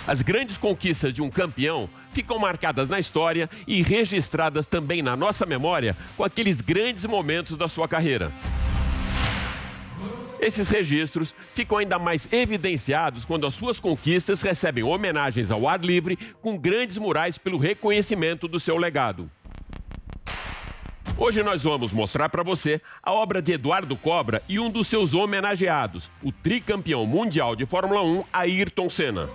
As grandes conquistas de um campeão ficam marcadas na história e registradas também na nossa memória com aqueles grandes momentos da sua carreira. Esses registros ficam ainda mais evidenciados quando as suas conquistas recebem homenagens ao ar livre com grandes murais pelo reconhecimento do seu legado. Hoje nós vamos mostrar para você a obra de Eduardo Cobra e um dos seus homenageados, o tricampeão mundial de Fórmula 1, Ayrton Senna.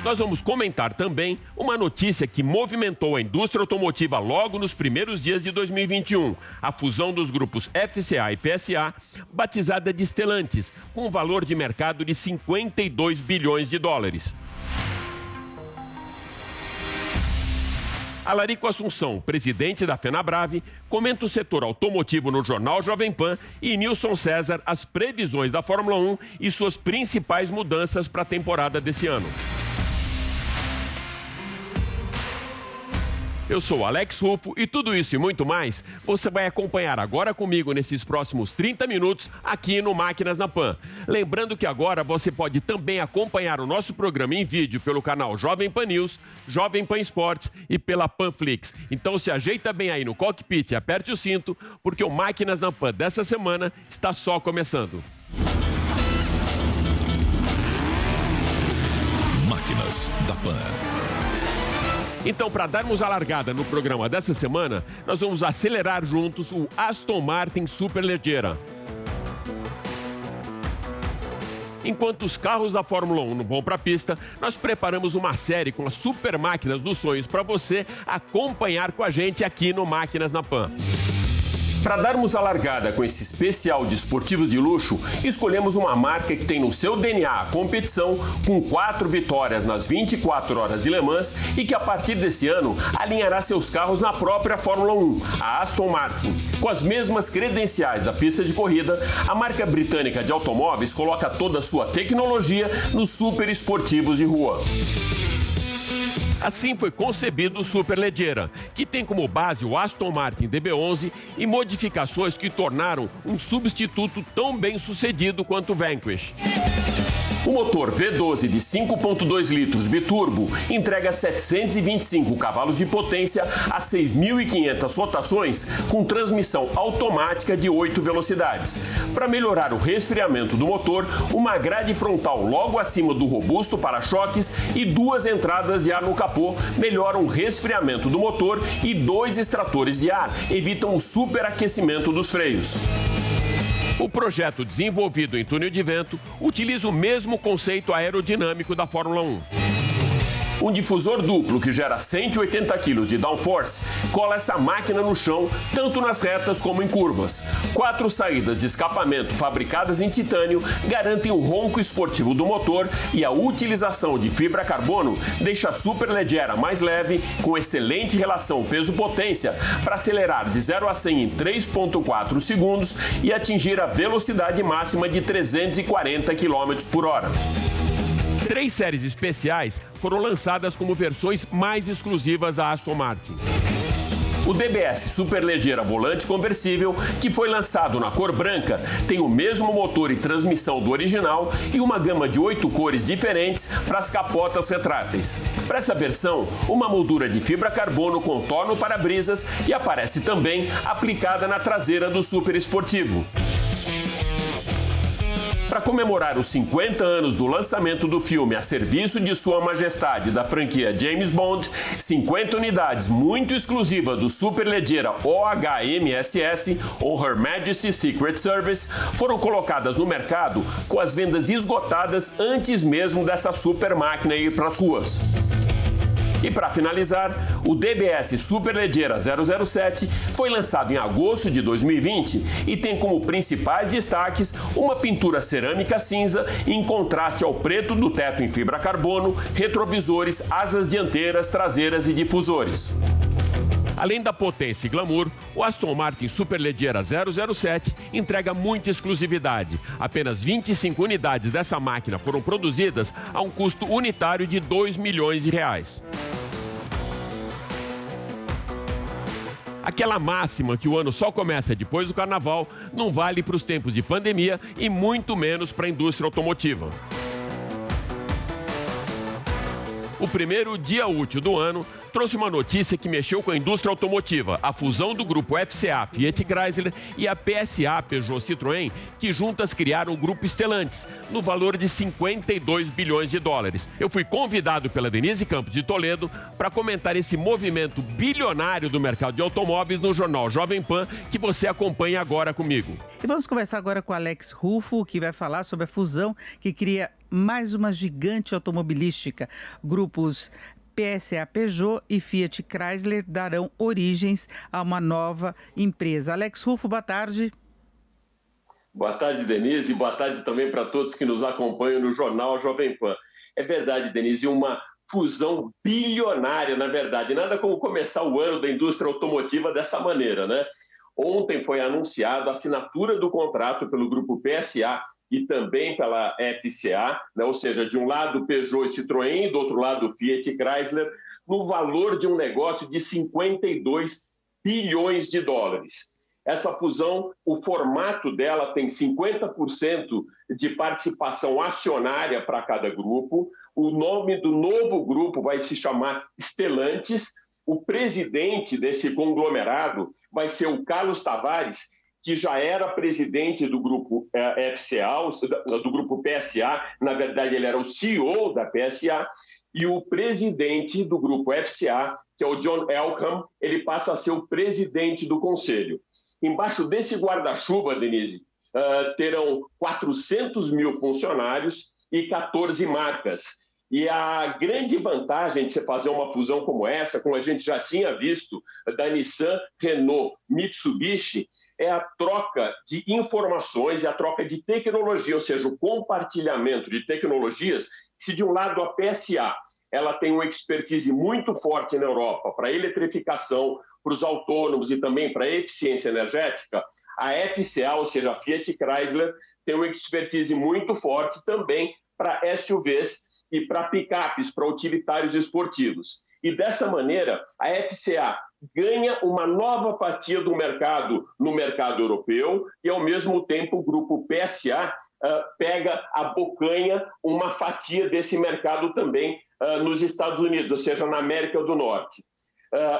Nós vamos comentar também uma notícia que movimentou a indústria automotiva logo nos primeiros dias de 2021, a fusão dos grupos FCA e PSA, batizada de Stellantis, com um valor de mercado de 52 bilhões de dólares. Alarico Assunção, presidente da FenaBrave, comenta o setor automotivo no jornal Jovem Pan e Nilson César as previsões da Fórmula 1 e suas principais mudanças para a temporada desse ano. Eu sou Alex Rufo e tudo isso e muito mais você vai acompanhar agora comigo nesses próximos 30 minutos aqui no Máquinas na Pan. Lembrando que agora você pode também acompanhar o nosso programa em vídeo pelo canal Jovem Pan News, Jovem Pan Esportes e pela Panflix. Então se ajeita bem aí no cockpit e aperte o cinto, porque o Máquinas na Pan dessa semana está só começando. Máquinas da Pan. Então, para darmos a largada no programa dessa semana, nós vamos acelerar juntos o Aston Martin Superleggera. Enquanto os carros da Fórmula 1 não vão para a pista, nós preparamos uma série com as super máquinas dos sonhos para você acompanhar com a gente aqui no Máquinas na Pan. Para darmos a largada com esse especial de esportivos de luxo, escolhemos uma marca que tem no seu DNA a competição, com 4 vitórias nas 24 horas de Le Mans e que a partir desse ano alinhará seus carros na própria Fórmula 1, a Aston Martin. Com as mesmas credenciais da pista de corrida, a marca britânica de automóveis coloca toda a sua tecnologia nos super esportivos de rua. Assim foi concebido o Superleggera, que tem como base o Aston Martin DB11 e modificações que tornaram um substituto tão bem sucedido quanto o Vanquish. O motor V12 de 5.2 litros biturbo entrega 725 cavalos de potência a 6.500 rotações com transmissão automática de 8 velocidades. Para melhorar o resfriamento do motor, uma grade frontal logo acima do robusto para-choques e 2 entradas de ar no capô melhoram o resfriamento do motor e 2 extratores de ar evitam o superaquecimento dos freios. O projeto desenvolvido em túnel de vento utiliza o mesmo conceito aerodinâmico da Fórmula 1. Um difusor duplo que gera 180 kg de downforce cola essa máquina no chão, tanto nas retas como em curvas. 4 saídas de escapamento fabricadas em titânio garantem o ronco esportivo do motor e a utilização de fibra carbono deixa a Superleggera mais leve, com excelente relação peso-potência para acelerar de 0 a 100 em 3,4 segundos e atingir a velocidade máxima de 340 km por hora. 3 séries especiais foram lançadas como versões mais exclusivas da Aston Martin. O DBS Superleggera volante conversível, que foi lançado na cor branca, tem o mesmo motor e transmissão do original e uma gama de 8 cores diferentes para as capotas retráteis. Para essa versão, uma moldura de fibra carbono contorna o para-brisas e aparece também aplicada na traseira do super esportivo. Para comemorar os 50 anos do lançamento do filme a serviço de Sua Majestade da franquia James Bond, 50 unidades muito exclusivas do Superleggera OHMSS, ou Her Majesty's Secret Service, foram colocadas no mercado com as vendas esgotadas antes mesmo dessa super máquina ir para as ruas. E para finalizar, o DBS Superleggera 007 foi lançado em agosto de 2020 e tem como principais destaques uma pintura cerâmica cinza em contraste ao preto do teto em fibra carbono, retrovisores, asas dianteiras, traseiras e difusores. Além da potência e glamour, o Aston Martin Superleggera 007 entrega muita exclusividade. Apenas 25 unidades dessa máquina foram produzidas a um custo unitário de R$2 milhões. Aquela máxima que o ano só começa depois do carnaval não vale para os tempos de pandemia e muito menos para a indústria automotiva. O primeiro dia útil do ano trouxe uma notícia que mexeu com a indústria automotiva, a fusão do grupo FCA Fiat Chrysler e a PSA Peugeot Citroën, que juntas criaram o grupo Stellantis, no valor de 52 bilhões de dólares. Eu fui convidado pela Denise Campos de Toledo para comentar esse movimento bilionário do mercado de automóveis no jornal Jovem Pan, que você acompanha agora comigo. E vamos conversar agora com Alex Ruffo, que vai falar sobre a fusão que cria mais uma gigante automobilística. Grupos PSA Peugeot e Fiat Chrysler darão origens a uma nova empresa. Alex Ruffo, boa tarde. Boa tarde, Denise, e boa tarde também para todos que nos acompanham no jornal Jovem Pan. É verdade, Denise, uma fusão bilionária, na verdade. Nada como começar o ano da indústria automotiva dessa maneira, né? Ontem foi anunciada a assinatura do contrato pelo grupo PSA e também pela FCA, né? Ou seja, de um lado Peugeot e Citroën, do outro lado Fiat Chrysler, no valor de um negócio de 52 bilhões de dólares. Essa fusão, o formato dela tem 50% de participação acionária para cada grupo. O nome do novo grupo vai se chamar Stellantis. O presidente desse conglomerado vai ser o Carlos Tavares, que já era presidente do grupo FCA, do grupo PSA. Na verdade, ele era o CEO da PSA. E o presidente do grupo FCA, que é o John Elkann, ele passa a ser o presidente do conselho. Embaixo desse guarda-chuva, Denise, terão 400 mil funcionários e 14 marcas. E a grande vantagem de você fazer uma fusão como essa, como a gente já tinha visto da Nissan, Renault, Mitsubishi, é a troca de informações e a troca de tecnologia, ou seja, o compartilhamento de tecnologias. Se de um lado a PSA ela tem uma expertise muito forte na Europa para a eletrificação, para os autônomos e também para a eficiência energética, a FCA, ou seja, a Fiat Chrysler, tem uma expertise muito forte também para SUVs e para picapes, para utilitários esportivos. E dessa maneira, a FCA ganha uma nova fatia do mercado no mercado europeu e, ao mesmo tempo, o grupo PSA pega, abocanha uma fatia desse mercado também nos Estados Unidos, ou seja, na América do Norte.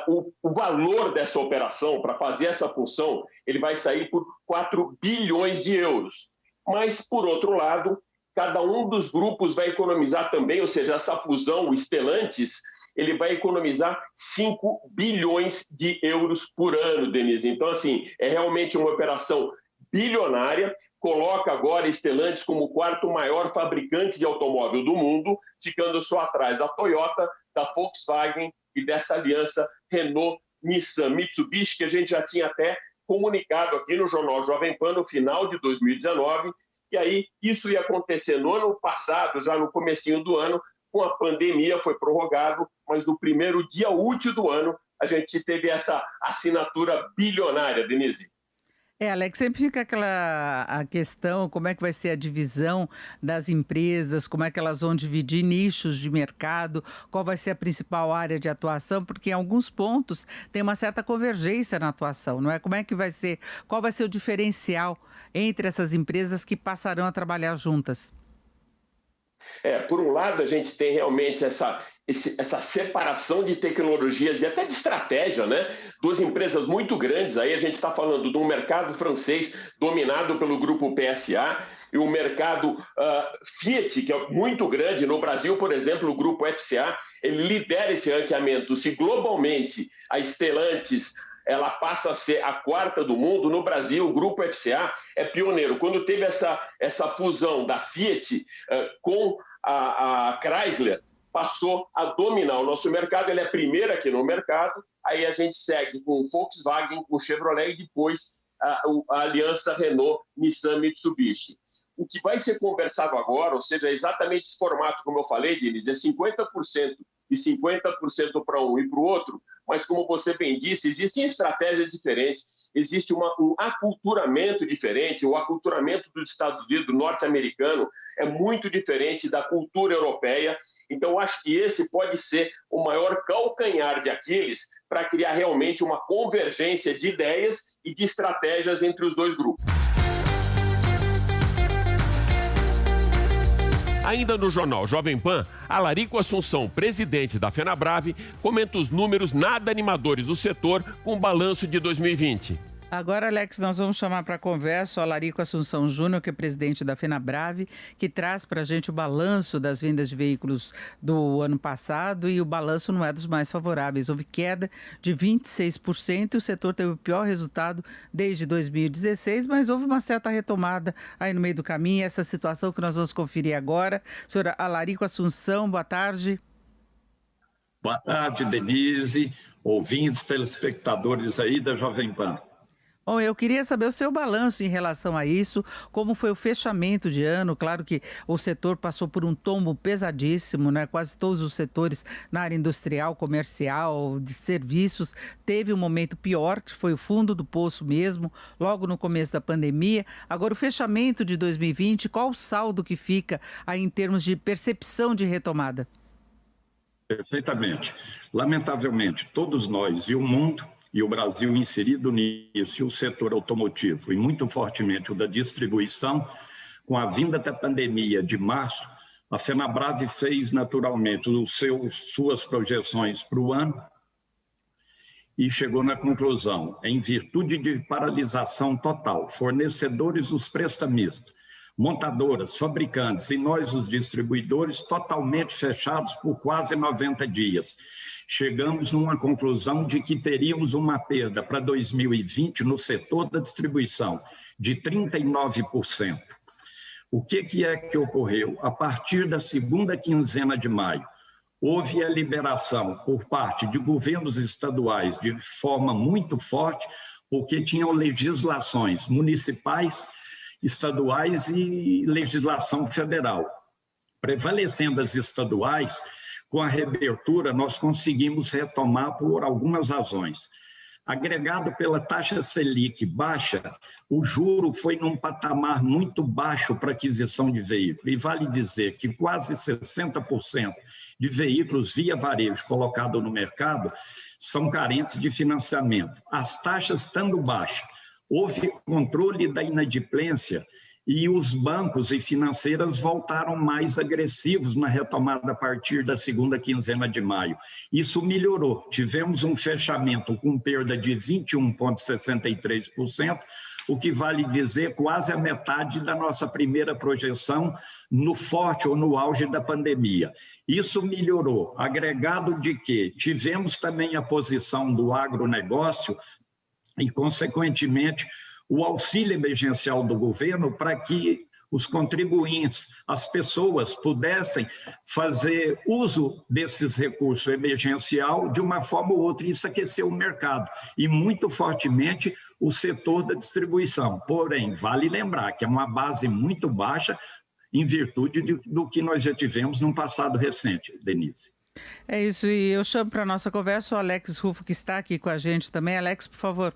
O valor dessa operação, para fazer essa função, ele vai sair por 4 bilhões de euros. Mas, por outro lado, cada um dos grupos vai economizar também, ou seja, essa fusão, o Stellantis, ele vai economizar 5 bilhões de euros por ano, Denise. Então, assim, é realmente uma operação bilionária, coloca agora a Stellantis como o quarto maior fabricante de automóvel do mundo, ficando só atrás da Toyota, da Volkswagen e dessa aliança Renault, Nissan, Mitsubishi, que a gente já tinha até comunicado aqui no Jornal Jovem Pan no final de 2019, e aí isso ia acontecer no ano passado, já no comecinho do ano, com a pandemia foi prorrogado, mas no primeiro dia útil do ano a gente teve essa assinatura bilionária, Denise. Alex, sempre fica a questão, como é que vai ser a divisão das empresas, como é que elas vão dividir nichos de mercado, qual vai ser a principal área de atuação, porque em alguns pontos tem uma certa convergência na atuação, não é? Como é que vai ser, qual vai ser o diferencial entre essas empresas que passarão a trabalhar juntas? Por um lado, a gente tem realmente essa separação de tecnologias e até de estratégia, né? Duas empresas muito grandes, aí a gente está falando de um mercado francês dominado pelo grupo PSA e um mercado Fiat, que é muito grande. No Brasil, por exemplo, o grupo FCA, ele lidera esse ranqueamento. Se globalmente a Stellantis ela passa a ser a quarta do mundo, no Brasil o grupo FCA é pioneiro. Quando teve essa fusão da Fiat com a Chrysler, passou a dominar o nosso mercado, ele é primeiro aqui no mercado, aí a gente segue com Volkswagen, com Chevrolet e depois a aliança Renault, Nissan, Mitsubishi. O que vai ser conversado agora, ou seja, exatamente esse formato, como eu falei, Denise, é 50% e 50% para um e para o outro, mas como você bem disse, existem estratégias diferentes, existe um aculturamento diferente, o aculturamento dos Estados Unidos, norte-americano, é muito diferente da cultura europeia. Então, eu acho que esse pode ser o maior calcanhar de Aquiles para criar realmente uma convergência de ideias e de estratégias entre os dois grupos. Ainda no jornal Jovem Pan, Alarico Assunção, presidente da FenaBrave, comenta os números nada animadores do setor com o balanço de 2020. Agora, Alex, nós vamos chamar para a conversa o Alarico Assunção Júnior, que é presidente da FenaBrave, que traz para a gente o balanço das vendas de veículos do ano passado, e o balanço não é dos mais favoráveis. Houve queda de 26% e o setor teve o pior resultado desde 2016, mas houve uma certa retomada aí no meio do caminho. Essa situação que nós vamos conferir agora. Senhora Alarico Assunção, boa tarde. Boa tarde, Denise, ouvintes, telespectadores aí da Jovem Pan. Bom, eu queria saber o seu balanço em relação a isso, como foi o fechamento de ano. Claro que o setor passou por um tombo pesadíssimo, né? Quase todos os setores na área industrial, comercial, de serviços, teve um momento pior, que foi o fundo do poço mesmo, logo no começo da pandemia. Agora, o fechamento de 2020, qual o saldo que fica aí em termos de percepção de retomada? Perfeitamente. Lamentavelmente, todos nós e o mundo, e o Brasil inserido nisso, e o setor automotivo, e muito fortemente o da distribuição, com a vinda da pandemia de março, a FenaBrave fez naturalmente suas projeções para o ano e chegou na conclusão, em virtude de paralisação total, fornecedores, os prestamistas, montadoras, fabricantes e nós, os distribuidores, totalmente fechados por quase 90 dias. Chegamos numa conclusão de que teríamos uma perda para 2020 no setor da distribuição de 39%. O que é que ocorreu? A partir da segunda quinzena de maio, houve a liberação por parte de governos estaduais de forma muito forte, porque tinham legislações municipais, estaduais e legislação federal. Prevalecendo as estaduais, com a reabertura, nós conseguimos retomar por algumas razões. Agregado pela taxa Selic baixa, o juro foi num patamar muito baixo para aquisição de veículo. E vale dizer que quase 60% de veículos via varejo colocado no mercado são carentes de financiamento. As taxas estando baixas, houve controle da inadimplência e os bancos e financeiras voltaram mais agressivos na retomada a partir da segunda quinzena de maio. Isso melhorou. Tivemos um fechamento com perda de 21,63%, o que vale dizer quase a metade da nossa primeira projeção no forte ou no auge da pandemia. Isso melhorou, agregado de que tivemos também a posição do agronegócio e, consequentemente, o auxílio emergencial do governo para que os contribuintes, as pessoas pudessem fazer uso desses recursos emergencial de uma forma ou outra. Isso aqueceu o mercado e muito fortemente o setor da distribuição. Porém, vale lembrar que é uma base muito baixa em virtude do que nós já tivemos num passado recente, Denise. É isso, e eu chamo para a nossa conversa o Alex Rufo, que está aqui com a gente também. Alex, por favor.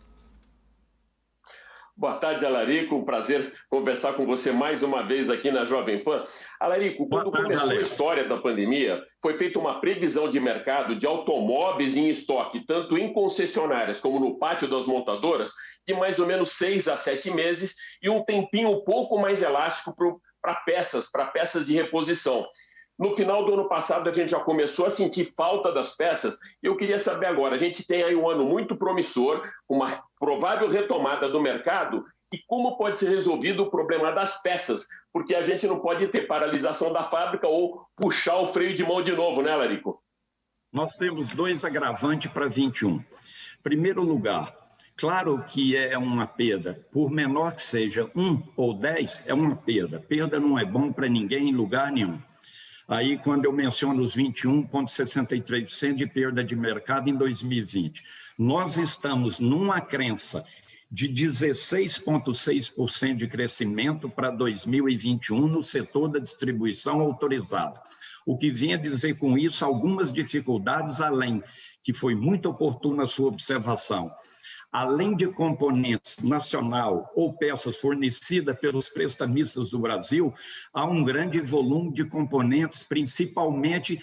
Boa tarde, Alarico. Um prazer conversar com você mais uma vez aqui na Jovem Pan. Alarico, quando começou a história da pandemia, foi feita uma previsão de mercado de automóveis em estoque, tanto em concessionárias como no pátio das montadoras, de mais ou menos 6 a 7 meses e um tempinho um pouco mais elástico para peças de reposição. No final do ano passado, a gente já começou a sentir falta das peças. Eu queria saber agora, a gente tem aí um ano muito promissor, uma provável retomada do mercado, e como pode ser resolvido o problema das peças? Porque a gente não pode ter paralisação da fábrica ou puxar o freio de mão de novo, né, Alarico? Nós temos 2 agravantes para 21. Primeiro lugar, claro que é uma perda, por menor que seja 1 ou 10, é uma perda. Perda não é bom para ninguém em lugar nenhum. Aí, quando eu menciono os 21,63% de perda de mercado em 2020, nós estamos numa crença de 16,6% de crescimento para 2021 no setor da distribuição autorizada. O que vem a dizer com isso algumas dificuldades, além que foi muito oportuna a sua observação. Além de componentes nacional ou peças fornecidas pelos prestamistas do Brasil, há um grande volume de componentes, principalmente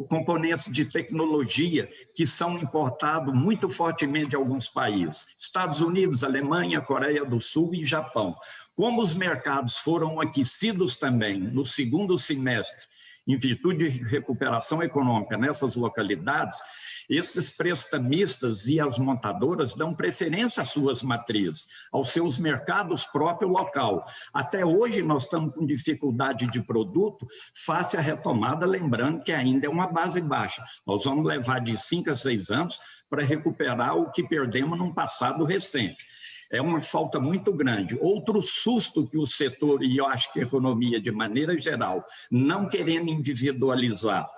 componentes de tecnologia que são importados muito fortemente de alguns países. Estados Unidos, Alemanha, Coreia do Sul e Japão. Como os mercados foram aquecidos também no segundo semestre, em virtude de recuperação econômica nessas localidades, esses prestamistas e as montadoras dão preferência às suas matrizes, aos seus mercados próprio local. Até hoje nós estamos com dificuldade de produto face à retomada, lembrando que ainda é uma base baixa. Nós vamos levar de 5 a 6 anos para recuperar o que perdemos num passado recente. É uma falta muito grande. Outro susto que o setor, e eu acho que a economia de maneira geral, não querendo individualizar,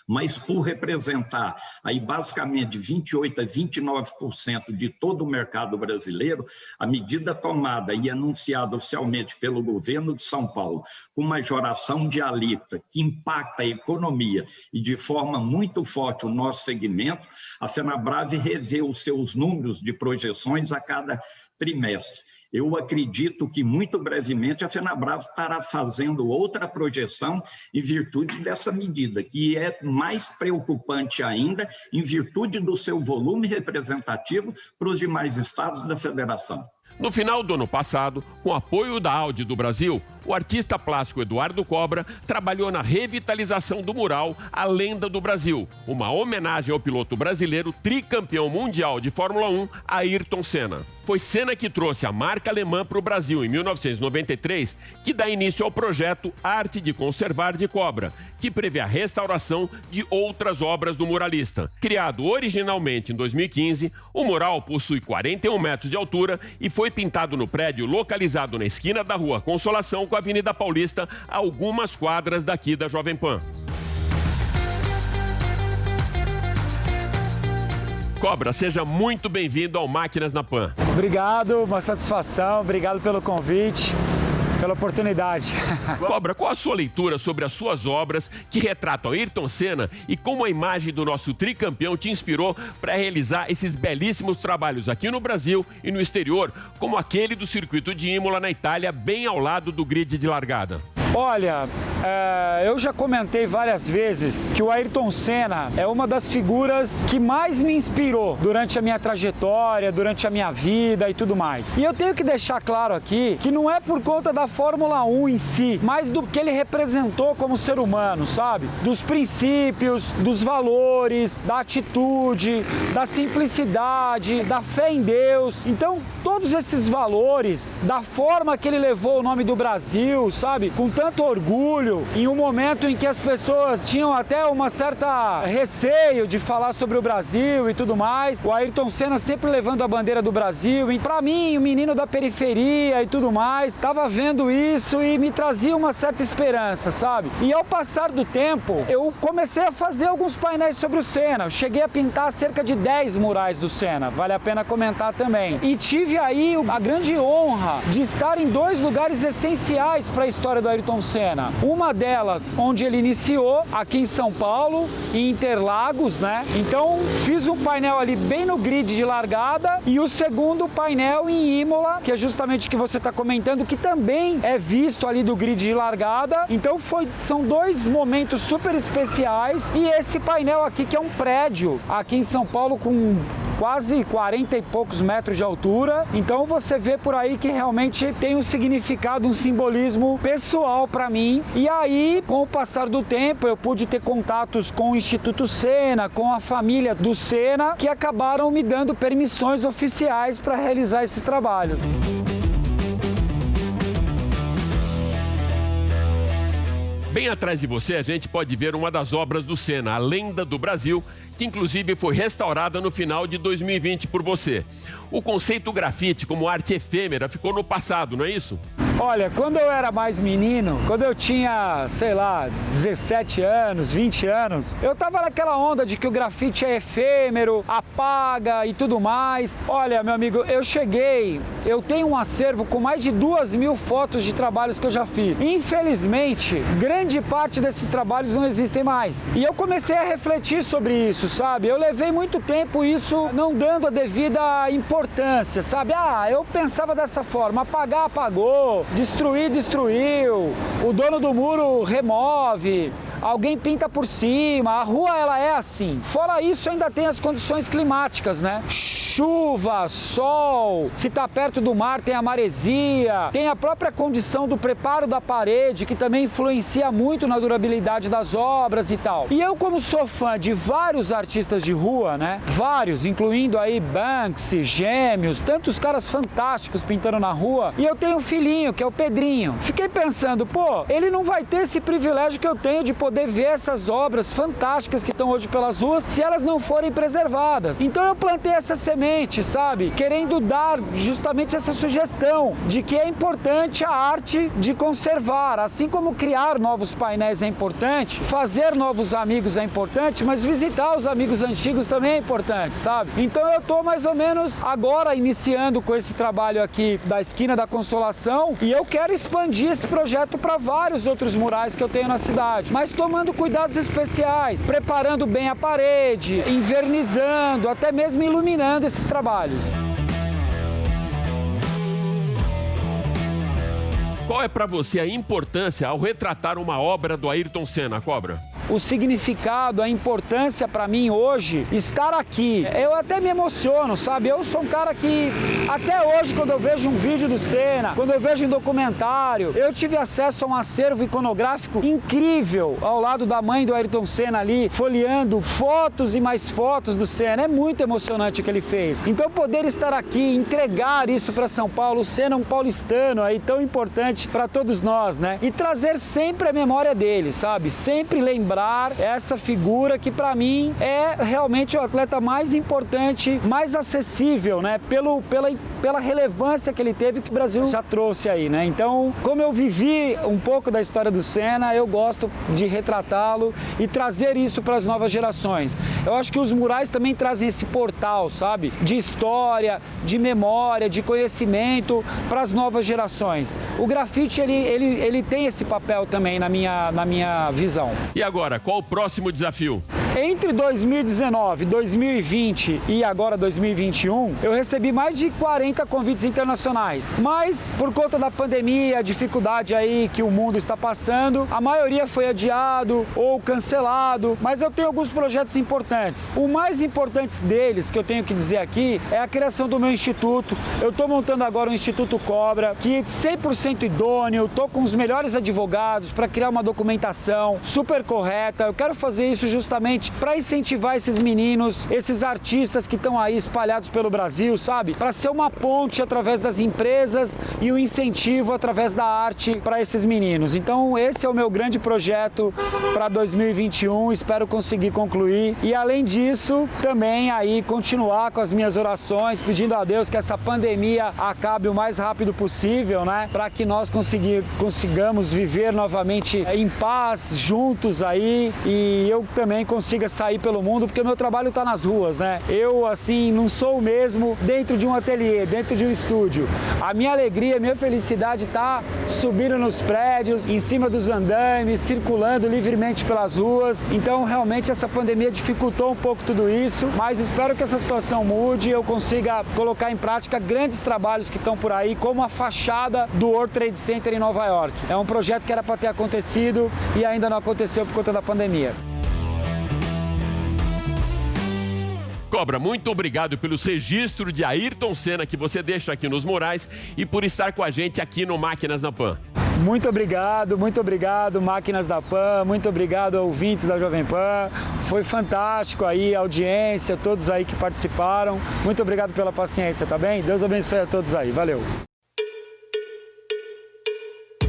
mas por representar aí basicamente 28% a 29% de todo o mercado brasileiro, a medida tomada e anunciada oficialmente pelo governo de São Paulo, com majoração de alíquota que impacta a economia e de forma muito forte o nosso segmento, a FenaBrave revê os seus números de projeções a cada trimestre. Eu acredito que, muito brevemente, a FenaBrave estará fazendo outra projeção em virtude dessa medida, que é mais preocupante ainda em virtude do seu volume representativo para os demais estados da federação. No final do ano passado, com apoio da Audi do Brasil, o artista plástico Eduardo Cobra trabalhou na revitalização do mural A Lenda do Brasil, uma homenagem ao piloto brasileiro tricampeão mundial de Fórmula 1, Ayrton Senna. Foi Senna que trouxe a marca alemã para o Brasil em 1993, que dá início ao projeto Arte de Conservar de Cobra, que prevê a restauração de outras obras do muralista. Criado originalmente em 2015, o mural possui 41 metros de altura e foi pintado no prédio localizado na esquina da Rua Consolação com a Avenida Paulista, a algumas quadras daqui da Jovem Pan. Cobra, seja muito bem-vindo ao Máquinas na Pan. Obrigado, uma satisfação, obrigado pelo convite, pela oportunidade. Cobra, qual a sua leitura sobre as suas obras que retratam Ayrton Senna e como a imagem do nosso tricampeão te inspirou para realizar esses belíssimos trabalhos aqui no Brasil e no exterior, como aquele do circuito de Imola, na Itália, bem ao lado do grid de largada? Olha, eu já comentei várias vezes que o Ayrton Senna é uma das figuras que mais me inspirou durante a minha trajetória, durante a minha vida e tudo mais. E eu tenho que deixar claro aqui que não é por conta da Fórmula 1 em si, mas do que ele representou como ser humano, sabe? Dos princípios, dos valores, da atitude, da simplicidade, da fé em Deus. Então, todos esses valores, da forma que ele levou o nome do Brasil, sabe? Com tanto orgulho, em um momento em que as pessoas tinham até uma certa receio de falar sobre o Brasil e tudo mais, o Ayrton Senna sempre levando a bandeira do Brasil, e para mim, o menino da periferia e tudo mais, estava vendo isso e me trazia uma certa esperança, sabe? E ao passar do tempo, eu comecei a fazer alguns painéis sobre o Senna, eu cheguei a pintar cerca de 10 murais do Senna, vale a pena comentar também. E tive aí a grande honra de estar em 2 lugares essenciais para a história do Ayrton Senna. Uma delas, onde ele iniciou, aqui em São Paulo, em Interlagos, né? Então, fiz um painel ali bem no grid de largada e o segundo painel em Imola, que é justamente o que você está comentando, que também é visto ali do grid de largada. Então, são 2 momentos super especiais e esse painel aqui, que é um prédio aqui em São Paulo com quase 40 e poucos metros de altura. Então, você vê por aí que realmente tem um significado, um simbolismo pessoal para mim. E aí, com o passar do tempo, eu pude ter contatos com o Instituto Senna, com a família do Senna, que acabaram me dando permissões oficiais para realizar esses trabalhos. Bem atrás de você, a gente pode ver uma das obras do Senna, A Lenda do Brasil, que inclusive foi restaurada no final de 2020 por você. O conceito grafite como arte efêmera ficou no passado, não é isso? Olha, quando eu era mais menino, quando eu tinha, sei lá, 17 anos, 20 anos, eu tava naquela onda de que o grafite é efêmero, apaga e tudo mais. Olha, meu amigo, eu tenho um acervo com mais de 2.000 fotos de trabalhos que eu já fiz. Infelizmente, grande parte desses trabalhos não existem mais. E eu comecei a refletir sobre isso, sabe? Eu levei muito tempo isso não dando a devida importância, sabe? Eu pensava dessa forma, apagar, apagou. Destruir, destruiu, o dono do muro remove, alguém pinta por cima, a rua ela é assim. Fora isso, ainda tem as condições climáticas, né? Chuva, sol, se tá perto do mar tem a maresia, tem a própria condição do preparo da parede, que também influencia muito na durabilidade das obras e tal. E eu, como sou fã de vários artistas de rua, né? Vários, incluindo aí Banksy, Gêmeos, tantos caras fantásticos pintando na rua. E eu tenho um filhinho, que é o Pedrinho. Fiquei pensando, pô, ele não vai ter esse privilégio que eu tenho de poder ver essas obras fantásticas que estão hoje pelas ruas, se elas não forem preservadas. Então eu plantei essa semente, sabe? Querendo dar justamente essa sugestão de que é importante a arte de conservar, assim como criar novos painéis é importante, fazer novos amigos é importante, mas visitar os amigos antigos também é importante, sabe? Então eu tô mais ou menos agora iniciando com esse trabalho aqui da Esquina da Consolação e eu quero expandir esse projeto para vários outros murais que eu tenho na cidade, mas tomando cuidados especiais, preparando bem a parede, invernizando, até mesmo iluminando esses trabalhos. Qual é para você a importância ao retratar uma obra do Ayrton Senna, Cobra? O significado, a importância para mim hoje, estar aqui. Eu até me emociono, sabe? Eu sou um cara que, até hoje, quando eu vejo um vídeo do Senna, quando eu vejo um documentário, eu tive acesso a um acervo iconográfico incrível, ao lado da mãe do Ayrton Senna ali, folheando fotos e mais fotos do Senna. É muito emocionante o que ele fez. Então, poder estar aqui, entregar isso para São Paulo, o Senna é um paulistano aí tão importante para todos nós, né? E trazer sempre a memória dele, sabe? Sempre lembrar essa figura que para mim é realmente o atleta mais importante, mais acessível, né? Pela relevância que ele teve, que o Brasil já trouxe aí, né? Então, como eu vivi um pouco da história do Senna, eu gosto de retratá-lo e trazer isso para as novas gerações. Eu acho que os murais também trazem esse portal, sabe? De história, de memória, de conhecimento para as novas gerações. O grafite, ele tem esse papel também na minha visão. E agora, qual o próximo desafio? Entre 2019, 2020 e agora 2021, eu recebi mais de 40 convites internacionais. Mas, por conta da pandemia, a dificuldade aí que o mundo está passando, a maioria foi adiado ou cancelado, mas eu tenho alguns projetos importantes. O mais importante deles, que eu tenho que dizer aqui, é a criação do meu instituto. Eu estou montando agora o Instituto Cobra, que é 100% idôneo, estou com os melhores advogados para criar uma documentação super correta. Eu quero fazer isso justamente para incentivar esses meninos, esses artistas que estão aí espalhados pelo Brasil, sabe? Para ser uma ponte através das empresas e o incentivo através da arte para esses meninos. Então, esse é o meu grande projeto para 2021, espero conseguir concluir. E além disso, também aí continuar com as minhas orações, pedindo a Deus que essa pandemia acabe o mais rápido possível, né? Para que nós consigamos viver novamente em paz, juntos aí, e eu também consiga sair pelo mundo, porque o meu trabalho está nas ruas, né? Eu, assim, não sou o mesmo dentro de um ateliê, dentro de um estúdio. A minha alegria, a minha felicidade está subindo nos prédios, em cima dos andames, circulando livremente pelas ruas. Então, realmente, essa pandemia dificultou um pouco tudo isso, mas espero que essa situação mude e eu consiga colocar em prática grandes trabalhos que estão por aí, como a fachada do World Trade Center em Nova York. É um projeto que era para ter acontecido e ainda não aconteceu por conta da pandemia. Cobra, muito obrigado pelos registros de Ayrton Senna que você deixa aqui nos murais e por estar com a gente aqui no Máquinas da Pan. Muito obrigado, Máquinas da Pan, muito obrigado, ouvintes da Jovem Pan. Foi fantástico aí, a audiência, todos aí que participaram. Muito obrigado pela paciência, tá bem? Deus abençoe a todos aí, valeu.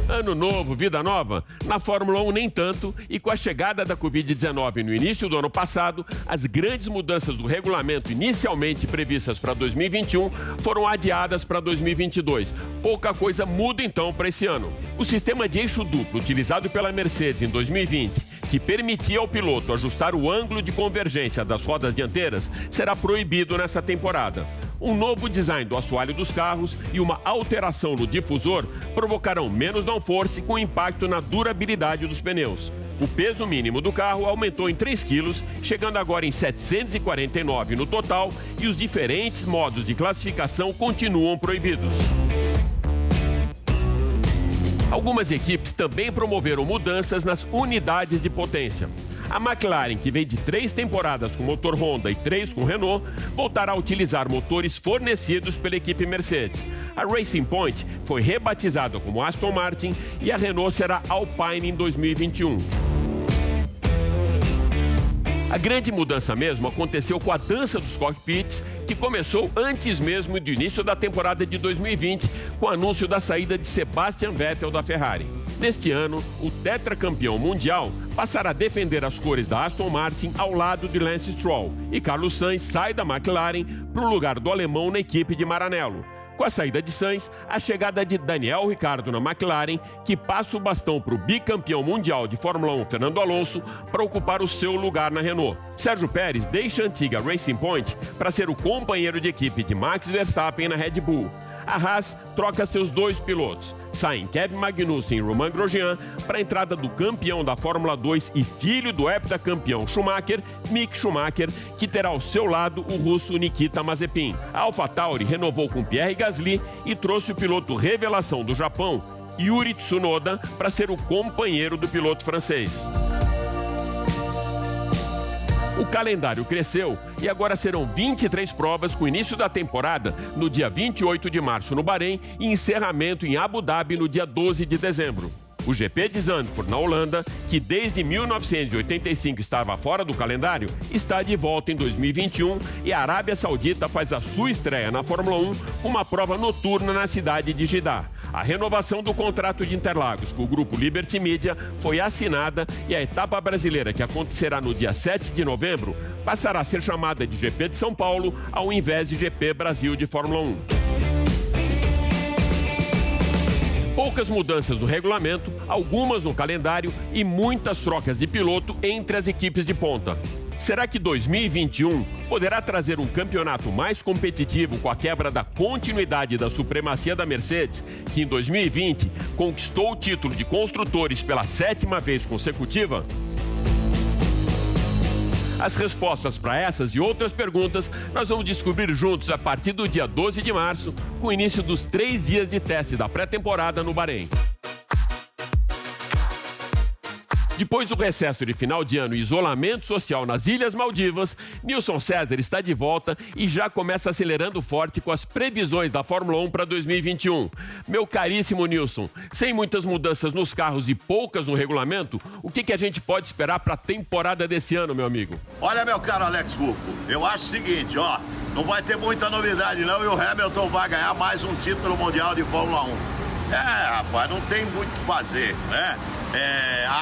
Ano novo, vida nova? Na Fórmula 1 nem tanto, e com a chegada da Covid-19 no início do ano passado, as grandes mudanças do regulamento inicialmente previstas para 2021 foram adiadas para 2022. Pouca coisa muda então para esse ano. O sistema de eixo duplo utilizado pela Mercedes em 2020, que permitia ao piloto ajustar o ângulo de convergência das rodas dianteiras, será proibido nessa temporada. Um novo design do assoalho dos carros e uma alteração no difusor provocarão menos downforce com impacto na durabilidade dos pneus. O peso mínimo do carro aumentou em 3 quilos, chegando agora em 749 no total, e os diferentes modos de classificação continuam proibidos. Algumas equipes também promoveram mudanças nas unidades de potência. A McLaren, que vem de 3 temporadas com motor Honda e 3 com Renault, voltará a utilizar motores fornecidos pela equipe Mercedes. A Racing Point foi rebatizada como Aston Martin e a Renault será Alpine em 2021. A grande mudança mesmo aconteceu com a dança dos cockpits, que começou antes mesmo do início da temporada de 2020, com o anúncio da saída de Sebastian Vettel da Ferrari. Neste ano, o tetracampeão mundial passará a defender as cores da Aston Martin ao lado de Lance Stroll, e Carlos Sainz sai da McLaren para o lugar do alemão na equipe de Maranello. Com a saída de Sainz, a chegada de Daniel Ricciardo na McLaren, que passa o bastão para o bicampeão mundial de Fórmula 1, Fernando Alonso, para ocupar o seu lugar na Renault. Sérgio Pérez deixa a antiga Racing Point para ser o companheiro de equipe de Max Verstappen na Red Bull. A Haas troca seus 2 pilotos. Saem Kevin Magnussen e Romain Grosjean para a entrada do campeão da Fórmula 2 e filho do heptacampeão Schumacher, Mick Schumacher, que terá ao seu lado o russo Nikita Mazepin. A AlphaTauri renovou com Pierre Gasly e trouxe o piloto revelação do Japão, Yuri Tsunoda, para ser o companheiro do piloto francês. O calendário cresceu e agora serão 23 provas com início da temporada no dia 28 de março no Bahrein e encerramento em Abu Dhabi no dia 12 de dezembro. O GP de Zandvoort, na Holanda, que desde 1985 estava fora do calendário, está de volta em 2021 e a Arábia Saudita faz a sua estreia na Fórmula 1 com uma prova noturna na cidade de Jeddah. A renovação do contrato de Interlagos com o grupo Liberty Media foi assinada e a etapa brasileira, que acontecerá no dia 7 de novembro, passará a ser chamada de GP de São Paulo ao invés de GP Brasil de Fórmula 1. Poucas mudanças no regulamento, algumas no calendário e muitas trocas de piloto entre as equipes de ponta. Será que 2021 poderá trazer um campeonato mais competitivo com a quebra da continuidade da supremacia da Mercedes, que em 2020 conquistou o título de construtores pela 7ª vez consecutiva? As respostas para essas e outras perguntas nós vamos descobrir juntos a partir do dia 12 de março, com o início dos 3 dias de teste da pré-temporada no Bahrein. Depois do recesso de final de ano e isolamento social nas Ilhas Maldivas, Nilson César está de volta e já começa acelerando forte com as previsões da Fórmula 1 para 2021. Meu caríssimo Nilson, sem muitas mudanças nos carros e poucas no regulamento, o que a gente pode esperar para a temporada desse ano, meu amigo? Olha, meu caro Alex Rufo, eu acho o seguinte, não vai ter muita novidade não e o Hamilton vai ganhar mais um título mundial de Fórmula 1. Rapaz, não tem muito o que fazer, né?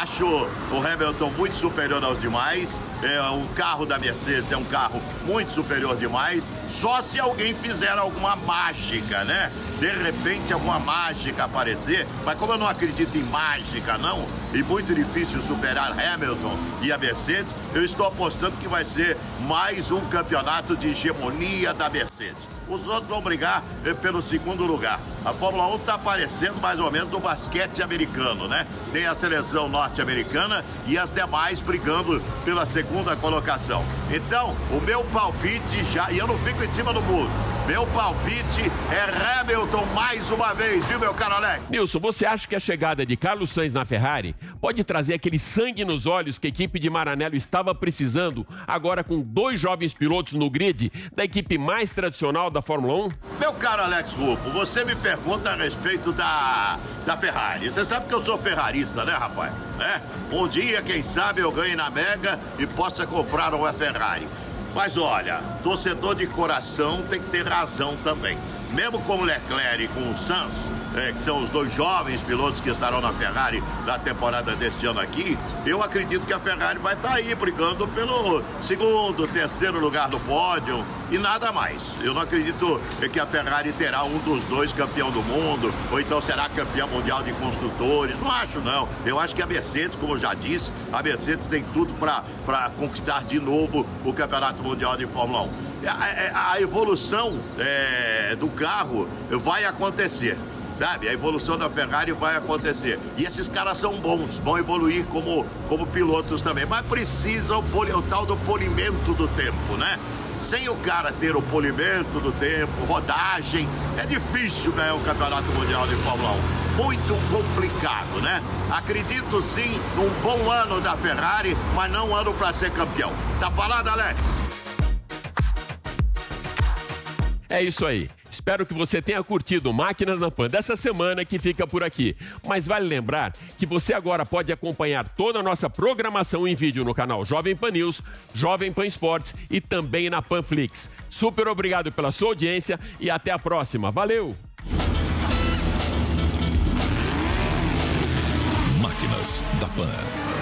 Acho o Hamilton muito superior aos demais. O carro da Mercedes é um carro muito superior demais. Só se alguém fizer alguma mágica, né? De repente alguma mágica aparecer. Mas como eu não acredito em mágica, não, e muito difícil superar Hamilton e a Mercedes, eu estou apostando que vai ser mais um campeonato de hegemonia da Mercedes. Os outros vão brigar pelo segundo lugar. A Fórmula 1 está parecendo mais ou menos o basquete americano, né? Tem a seleção norte-americana e as demais brigando pela segunda colocação. Então, o meu palpite já... E eu não fico em cima do muro. Meu palpite é Hamilton mais uma vez, viu, meu caro Alex? Nilson, você acha que a chegada de Carlos Sainz na Ferrari pode trazer aquele sangue nos olhos que a equipe de Maranello estava precisando, agora com 2 jovens pilotos no grid da equipe mais tradicional da Fórmula 1? Meu caro Alex Rufo, você me pergunta a respeito da Ferrari. Você sabe que eu sou ferrarista, né, rapaz? Um dia, quem sabe, eu ganhe na Mega e possa comprar uma Ferrari. Mas olha, torcedor de coração tem que ter razão também. Mesmo com o Leclerc e com o Sainz, que são os 2 jovens pilotos que estarão na Ferrari na temporada deste ano aqui, eu acredito que a Ferrari vai estar aí brigando pelo segundo, terceiro lugar no pódio e nada mais. Eu não acredito que a Ferrari terá um dos 2 campeão do mundo, ou então será campeão mundial de construtores. Não acho, não. Eu acho que a Mercedes, como eu já disse, a Mercedes tem tudo para conquistar de novo o Campeonato Mundial de Fórmula 1. A evolução do carro vai acontecer. sabe? A evolução da Ferrari vai acontecer. E esses caras são bons, vão evoluir como pilotos também. Mas precisa o tal do polimento do tempo, né? Sem o cara ter o polimento do tempo, rodagem, é difícil ganhar o Campeonato Mundial de Fórmula 1. Muito complicado, né? Acredito sim num bom ano da Ferrari, mas não um ano para ser campeão. Tá falado, Alex? É isso aí. Espero que você tenha curtido Máquinas na Pan dessa semana que fica por aqui. Mas vale lembrar que você agora pode acompanhar toda a nossa programação em vídeo no canal Jovem Pan News, Jovem Pan Esportes e também na Panflix. Super obrigado pela sua audiência e até a próxima. Valeu! Máquinas da Pan.